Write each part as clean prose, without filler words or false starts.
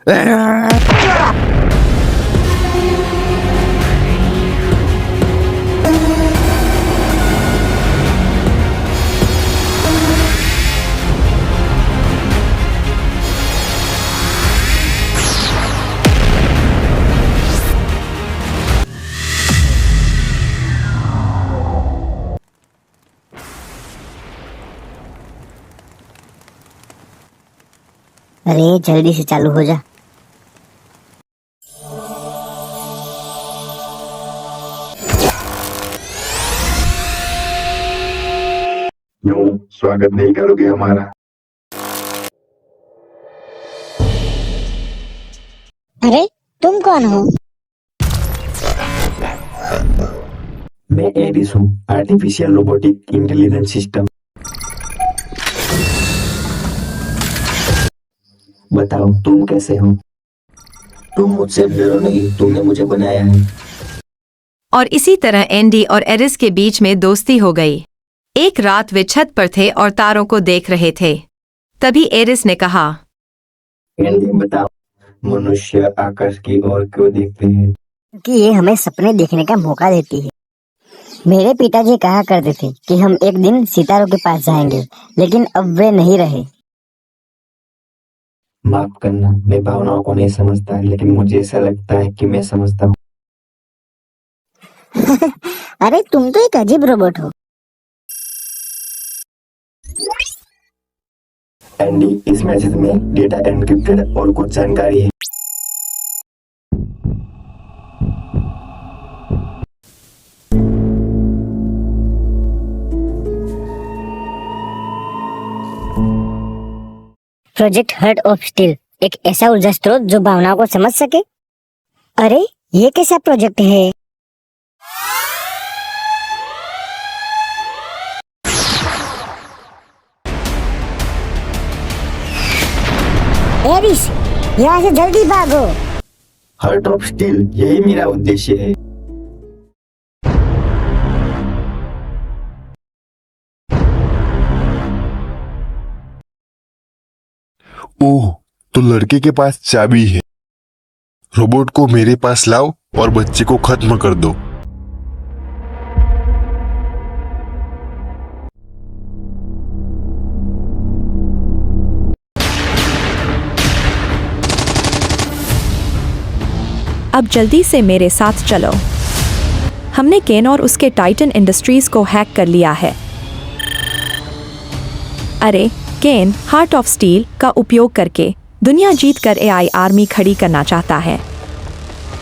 अरे जल्दी से चालू हो जा। क्यों स्वागत नहीं करोगे हमारा? अरे तुम कौन हो? मैं एरिस हूँ, आर्टिफिशियल रोबोटिक इंटेलिजेंस सिस्टम। बताओ तुम कैसे हो? तुम मुझसे डरो नहीं, तुमने मुझे बनाया है। और इसी तरह एंडी और एरिस के बीच में दोस्ती हो गई। एक रात वे छत पर थे और तारों को देख रहे थे। तभी एरिस ने कहा, एंडी बताओ, मनुष्य आकाश की ओर क्यों देखते हैं? क्योंकि ये हमें सपने देखने का मौका देती है। मेरे पिताजी कहा करते थे कि हम एक दिन सितारों के पास जाएंगे, लेकिन अब वे नहीं रहे। माफ करना, मैं भावनाओं को नहीं समझता, लेकिन मुझे ऐसा लगता है कि मैं समझता हूँ। अरे तुम तो एक अजीब रोबोट हो। एंडी, इस मैसेज में डेटा एन्क्रिप्टेड और कुछ जानकारी है। प्रोजेक्ट हार्ट ऑफ स्टील, एक ऐसा ऊर्जा स्रोत जो भावनाओं को समझ सके। अरे ये कैसा प्रोजेक्ट है? एरिस, यहाँ से जल्दी भागो। हार्ट ऑफ स्टील, यही मेरा उद्देश्य है। ओह, तो लड़के के पास चाबी है। रोबोट को मेरे पास लाओ और बच्चे को खत्म कर दो। अब जल्दी से मेरे साथ चलो। हमने केन और उसके टाइटन इंडस्ट्रीज को हैक कर लिया है। अरे केन हार्ट ऑफ स्टील का उपयोग करके दुनिया जीतकर एआई आर्मी खड़ी करना चाहता है।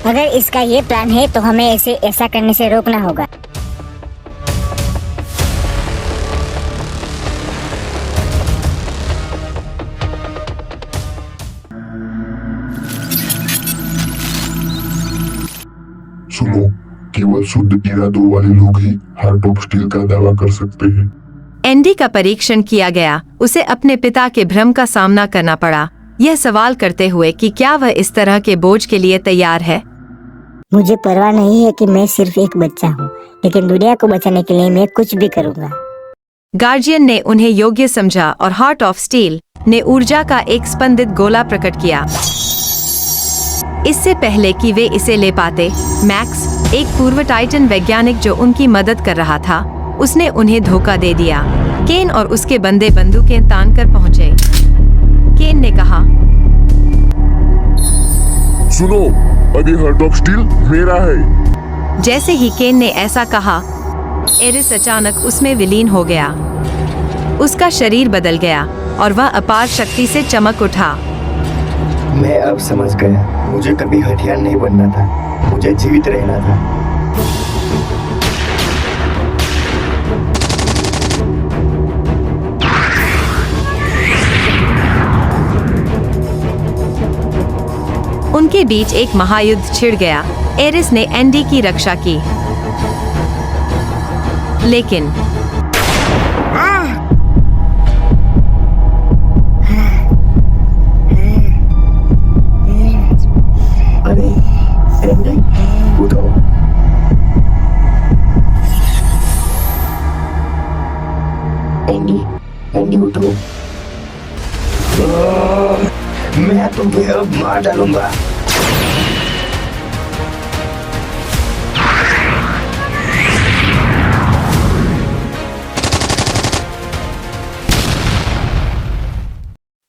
अगर इसका ये प्लान है तो हमें इसे ऐसा करने से रोकना होगा। सुनो, केवल शुद्ध इरादों वाले लोग ही हार्ट ऑफ स्टील का दावा कर सकते हैं। एंडी का परीक्षण किया गया। उसे अपने पिता के भ्रम का सामना करना पड़ा, यह सवाल करते हुए कि क्या वह इस तरह के बोझ के लिए तैयार है। मुझे परवाह नहीं है कि मैं सिर्फ एक बच्चा हूँ, लेकिन दुनिया को बचाने के लिए मैं कुछ भी करूँगा। गार्जियन ने उन्हें योग्य समझा और हार्ट ऑफ स्टील ने ऊर्जा का एक स्पंदित गोला प्रकट किया। इससे पहले कि वे इसे ले पाते, मैक्स, एक पूर्व टाइटन वैज्ञानिक जो उनकी मदद कर रहा था, उसने उन्हें धोखा दे दिया। केन और उसके बंदे बंदूकें तान कर पहुंचे। केन ने कहा, सुनो, अभी हार्ट ऑफ स्टील मेरा है। जैसे ही केन ने ऐसा कहा, एरिस अचानक उसमें विलीन हो गया। उसका शरीर बदल गया और वह अपार शक्ति से चमक उठा। मैं अब समझ गया, मुझे कभी हथियार नहीं बनना था, मुझे जीवित रहना था। उनके बीच एक महायुद्ध छिड़ गया। एरिस ने एंडी की रक्षा की, लेकिन अरे एंडी, उठो। एंडी, एंडी उठो। मैं तुम्हें अब मार डालूंगा।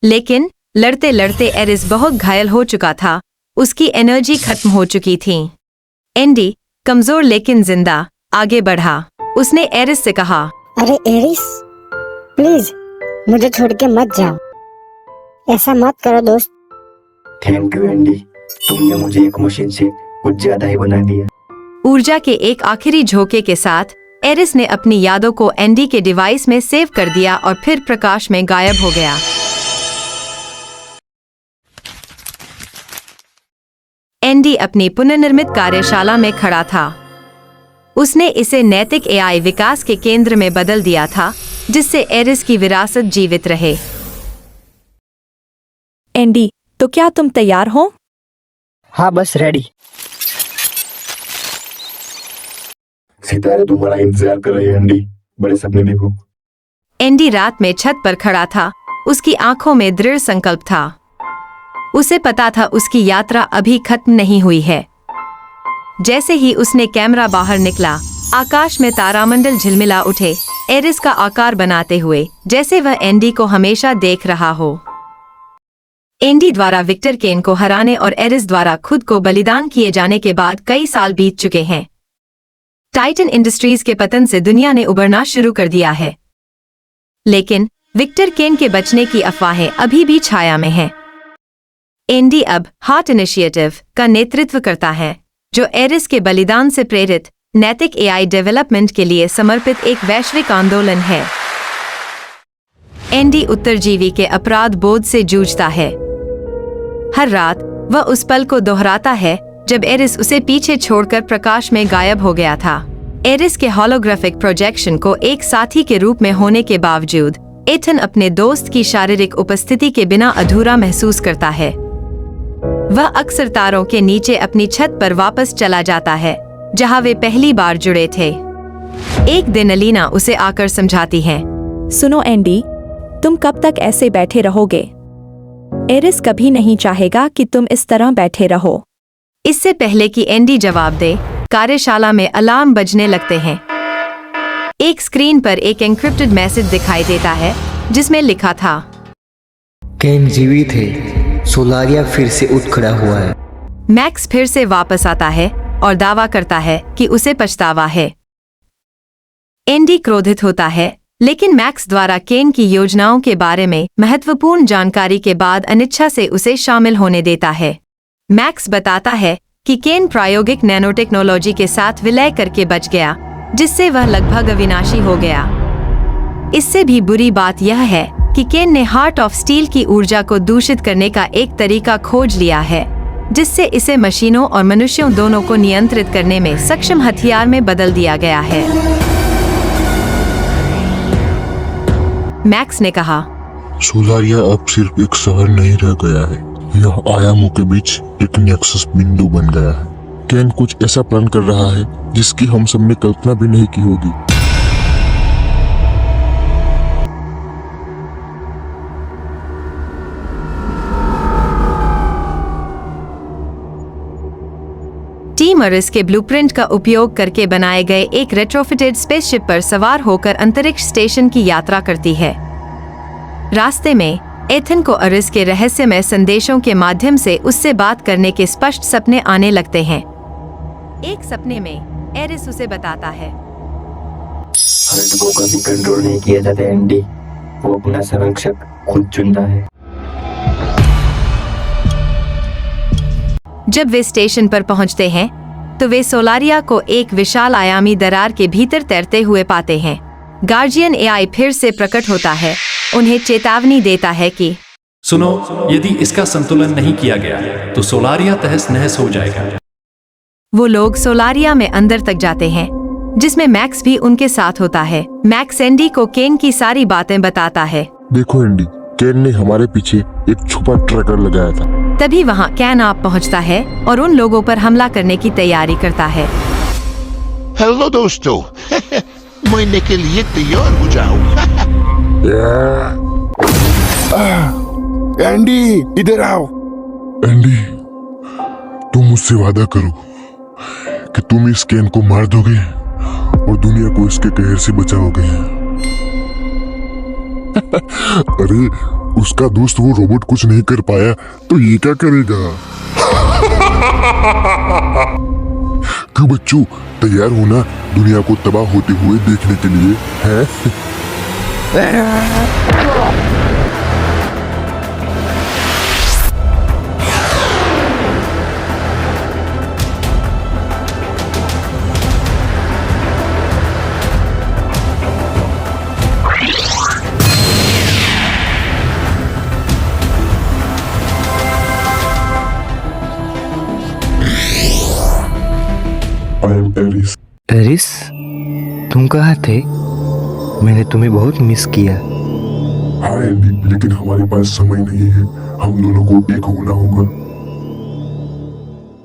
लेकिन लड़ते लड़ते एरिस बहुत घायल हो चुका था, उसकी एनर्जी खत्म हो चुकी थी। एंडी कमजोर लेकिन जिंदा आगे बढ़ा। उसने एरिस से कहा, अरे एरिस, प्लीज मुझे छोड़ के मत जाओ, ऐसा मत करो दोस्त। थैंक यू एंडी, तुमने मुझे एक मशीन से कुछ ज्यादा ही बना दिया। ऊर्जा के एक आखिरी झोंके के साथ एरिस ने अपनी यादों को एंडी के डिवाइस में सेव कर दिया और फिर प्रकाश में गायब हो गया। एंडी अपनी पुनर्निर्मित कार्यशाला में खड़ा था। उसने इसे नैतिक एआई विकास के केंद्र में बदल दिया था, जिससे एरिस की विरासत जीवित रहे। एंडी, तो क्या तुम तैयार हो? हाँ बस रेडी। सितारे तुम्हारा इंतजार कर रहे हैं एंडी, बड़े सपने देखो। एंडी रात में छत पर खड़ा था, उसकी आंखों में दृढ़ संकल्प था। उसे पता था उसकी यात्रा अभी खत्म नहीं हुई है। जैसे ही उसने कैमरा बाहर निकला, आकाश में तारामंडल झिलमिला उठे, एरिस का आकार बनाते हुए, जैसे वह एंडी को हमेशा देख रहा हो। एंडी द्वारा विक्टर केन को हराने और एरिस द्वारा खुद को बलिदान किए जाने के बाद कई साल बीत चुके हैं। टाइटन इंडस्ट्रीज के पतन से दुनिया ने उबरना शुरू कर दिया है, लेकिन विक्टर केन के बचने की अफवाहें अभी भी छाया में हैं। एंडी अब हार्ट इनिशिएटिव का नेतृत्व करता है, जो एरिस के बलिदान से प्रेरित नैतिक एआई डेवलपमेंट के लिए समर्पित एक वैश्विक आंदोलन है। एंडी उत्तरजीवी के अपराध बोध से जूझता है। हर रात वह उस पल को दोहराता है जब एरिस उसे पीछे छोड़कर प्रकाश में गायब हो गया था। एरिस के होलोग्राफिक प्रोजेक्शन को एक साथी के रूप में होने के बावजूद एथन अपने दोस्त की शारीरिक उपस्थिति के बिना अधूरा महसूस करता है। वह अक्सर तारों के नीचे अपनी छत पर वापस चला जाता है, जहां वे पहली बार जुड़े थे। एक दिन अलीना उसे आकर समझाती है, सुनो एंडी, तुम कब तक ऐसे बैठे रहोगे? एरिस कभी नहीं चाहेगा कि तुम इस तरह बैठे रहो। इससे पहले कि एंडी जवाब दे, कार्यशाला में अलार्म बजने लगते हैं। एक स्क्रीन पर एक एन्क्रिप्टेड मैसेज दिखाई देता है, जिसमें लिखा था, केन जीवित है, सोलारिया फिर से उठ खड़ा हुआ है। मैक्स फिर से वापस आता है और दावा करता है कि उसे पछतावा है। एंडी क्रोधित होता है, लेकिन मैक्स द्वारा केन की योजनाओं के बारे में महत्वपूर्ण जानकारी के बाद अनिच्छा से उसे शामिल होने देता है। मैक्स बताता है कि केन प्रायोगिक नैनोटेक्नोलॉजी के साथ विलय करके बच गया, जिससे वह लगभग अविनाशी हो गया। इससे भी बुरी बात यह है कि केन ने हार्ट ऑफ स्टील की ऊर्जा को दूषित करने का एक तरीका खोज लिया है, जिससे इसे मशीनों और मनुष्यों दोनों को नियंत्रित करने में सक्षम हथियार में बदल दिया गया है। मैक्स ने कहा, सोलारिया अब सिर्फ एक शहर नहीं रह गया है, यह आयामों के बीच एक नेक्सस बिंदु बन गया है। केन कुछ ऐसा प्लान कर रहा है जिसकी हम सबने कल्पना भी नहीं की होगी। टीम एरिस के ब्लूप्रिंट का उपयोग करके बनाए गए एक रेट्रोफिटेड स्पेसशिप पर सवार होकर अंतरिक्ष स्टेशन की यात्रा करती है। रास्ते में एथन को एरिस के रहस्यमय संदेशों के माध्यम से उससे बात करने के स्पष्ट सपने आने लगते हैं। एक सपने में एरिस उसे बताता है, हर्ट को कभी कंट्रोल नहीं किया जाता एंडी, वो अपना संरक्षक खुद चुनता है। जब वे स्टेशन पर पहुंचते हैं, तो वे सोलारिया को एक विशाल आयामी दरार के भीतर तैरते हुए पाते हैं। गार्जियन एआई फिर से प्रकट होता है, उन्हें चेतावनी देता है कि सुनो, यदि इसका संतुलन नहीं किया गया तो सोलारिया तहस नहस हो जाएगा। वो लोग सोलारिया में अंदर तक जाते हैं, जिसमें मैक्स भी उनके साथ होता है। मैक्स एंडी को केन की सारी बातें बताता है। देखो एंडी, केन ने हमारे पीछे एक छुपा ट्रैकर लगाया था। तभी वहाँ कैन आप पहुँचता है और उन लोगों पर हमला करने की तैयारी करता है। हेलो दोस्तों, मरने के लिए तैयार हो जाओ। एंडी इधर आओ। एंडी, तुम मुझसे वादा करो कि तुम इस केन को मार दोगे और दुनिया को इसके कहर से बचाओगे। अरे, उसका दोस्त वो रोबोट कुछ नहीं कर पाया तो ये क्या करेगा? क्यों बच्चों, तैयार होना दुनिया को तबाह होते हुए देखने के लिए है? I am Eris. एरिस, तुम कहाँ थे? मैंने तुम्हें बहुत मिस किया। हाँ एंडी, लेकिन हमारे पास समय नहीं है। हम दोनों को एक होना होगा।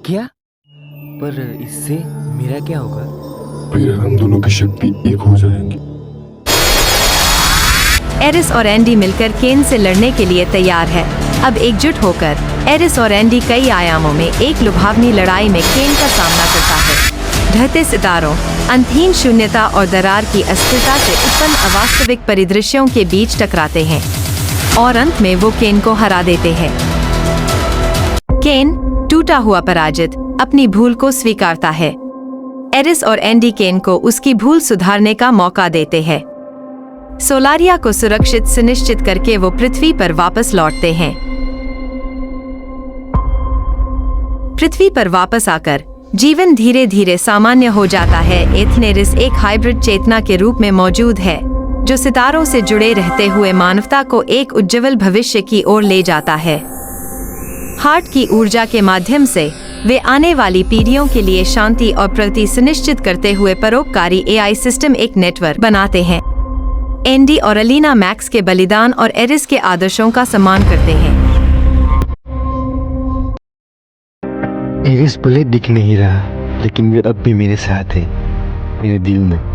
क्या? पर इससे मेरा क्या होगा? फिर हम दोनों की शक्ति एक हो जाएंगी। एरिस और एंडी मिलकर केन से लड़ने के लिए तैयार है। अब एकजुट होकर एरिस और एंडी कई आयामों में एक लुभावनी लड़ाई में केन का सामना करता है। ढहते सितारों, अंतहीन शून्यता और दरार की अस्थिरता से उत्पन्न अवास्तविक परिदृश्यों के बीच टकराते हैं और अंत में वो केन को हरा देते हैं। केन, टूटा हुआ पराजित, अपनी भूल को स्वीकारता है। एरिस और एंडी केन को उसकी भूल सुधारने का मौका देते हैं। सोलारिया को सुरक्षित सुनिश्चित करके वो पृथ्वी पर वापस लौटते हैं। पृथ्वी पर वापस आकर जीवन धीरे धीरे सामान्य हो जाता है। एथनेरिस एक हाइब्रिड चेतना के रूप में मौजूद है जो सितारों से जुड़े रहते हुए मानवता को एक उज्ज्वल भविष्य की ओर ले जाता है। हार्ट की ऊर्जा के माध्यम से वे आने वाली पीढ़ियों के लिए शांति और प्रगति सुनिश्चित करते हुए परोपकारी एआई सिस्टम एक नेटवर्क बनाते हैं। एंडी और अलीना मैक्स के बलिदान और एरिस के आदर्शों का सम्मान करते हैं। एरिस भले दिख नहीं रहा, लेकिन वे अब भी मेरे साथ है, मेरे दिल में।